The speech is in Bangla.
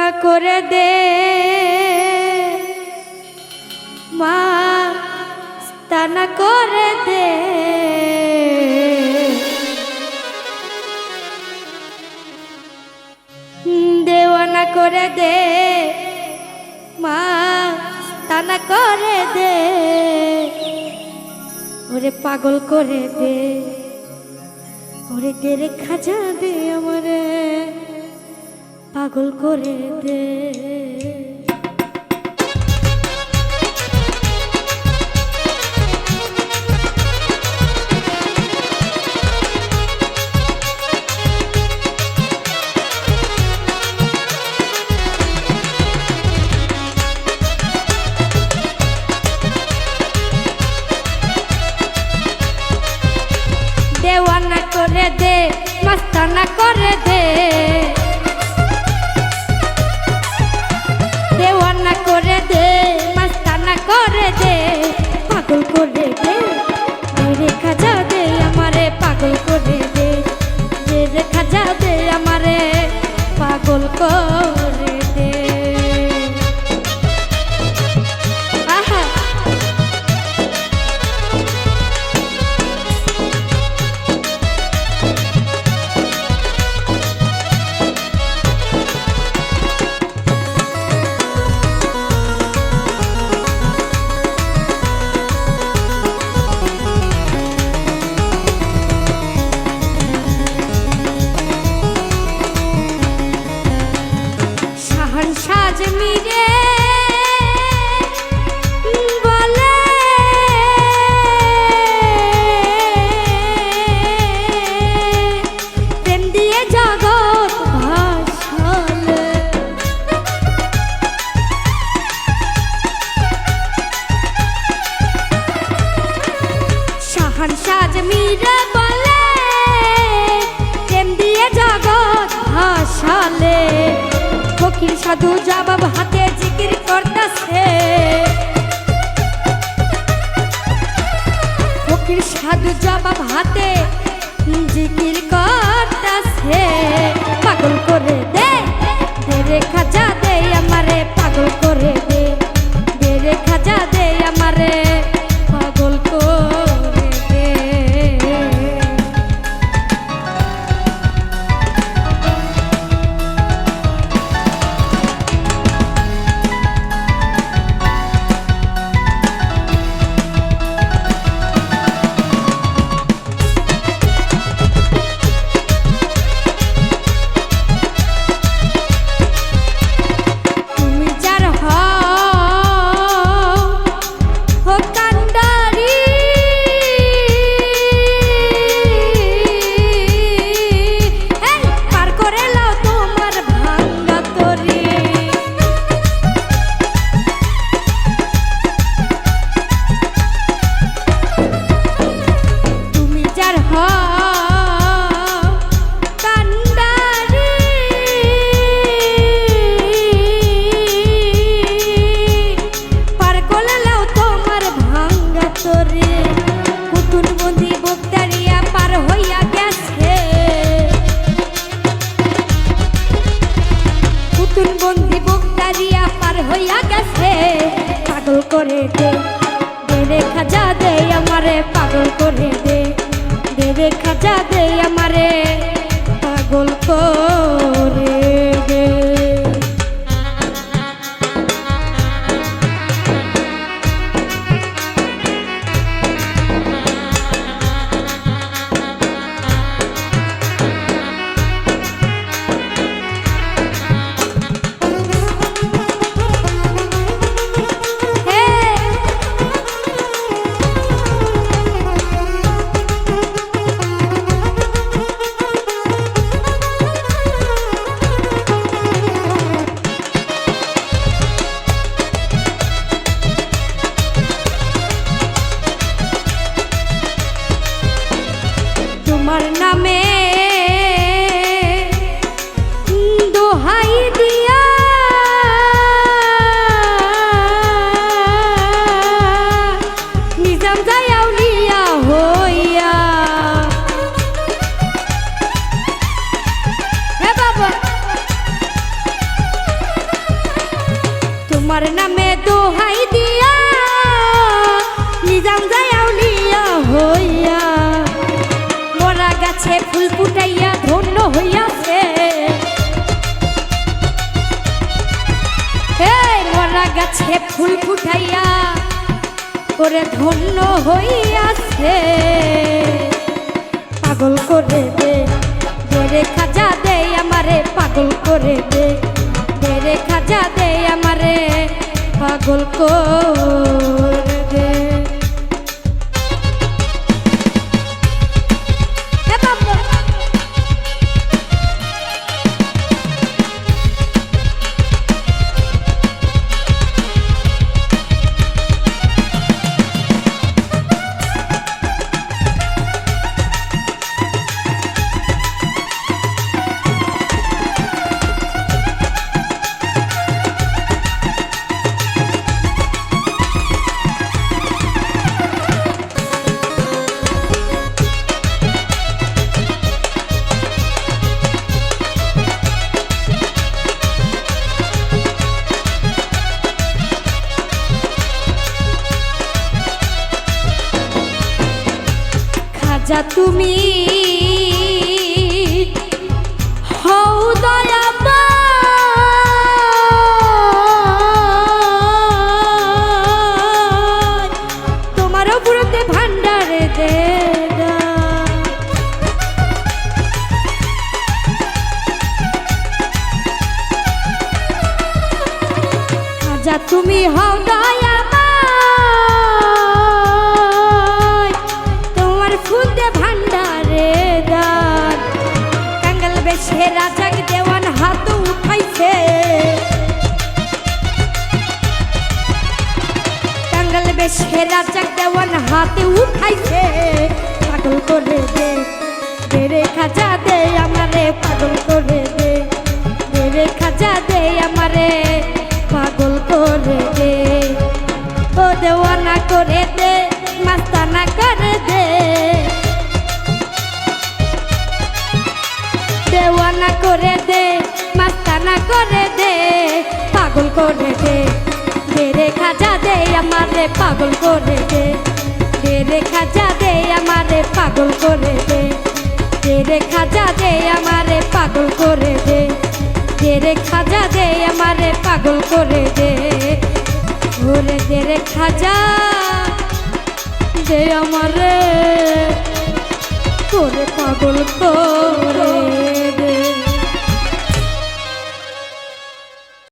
দেওয়ানা করে দে মাস্তানা করে দে দেওয়ানা করে দে মাস্তানা করে দে ওরে পাগল করে দে ওরে তেরে খাজা দে আমারে পাগল করে দে দেওয়ানা করে দে মাস্তানা করে দে দেওয়ানা করে দে মাস্তানা করে দে পাগল করে দে রে খাজা দে আমারে পাগল করে দে রে খাজা দে আমারে পাগল করে দে আহা সাজমিরে বলে প্রেম দিয়ে জগৎ ভাসালে শাহান সাজমিরে বলে প্রেম দিয়ে জগৎ ভাসালে ফকির সাধু জবাব হাতে জিকির করতেছে ফকির সাধু জবাব হাতে জিকির করতেছে পাগল করে দে রে খাজা দে আমারে পাগল করে দে রে খাজা দে আমারে পাগল করে দে পাগল করে দে রে খাজা দে আমারে পাগল করে দে রে খাজা দে আমারে পাগল করে দে তোমার নামে দোহাই দিয়া নিজাম যায় আউলিয়া হইয়া হে বাবা তোমার নামে দোহাই দিয়া নিজাম যায় আউলিয়া হইয়া মরা গাছে ফুল ফুটাইয়া ধন্য হইয়াছে মরা গাছে ফুল ফুটাইয়া করে ধন্য হইয়াছে পাগল করে দে রে খাজা দে আমারে পাগল করে দে রে খাজা দে আমারে পাগল করে দে যা তুমি হও দয়াময় তোমারও পুরোতে ভান্ডারে দে যা তুমি হও দয়া সে রাজাক দেওয়ান হাত উঠাইছে টাঙ্গাল বেশে রাজাক দেওয়ান হাতে উঠাইছে পাগল করে দে রে খাজা দে আমারে পাগল করে দে রে খাজা দে আমারে পাগল করে দে ও দেওয়ানা করে দে মাস্তানা করে দে দেওয়ানা করে দে মাস্তানা করে দে পাগল করে দে রে খাজা দে আমারে পাগল করে দে রে খাজা দে আমারে পাগল করে দে রে খাজা দে আমারে পাগল করে দে রে খাজা দে আমারে পাগল করে দে ওরে রে খাজা দে আমারে করে পাগল করে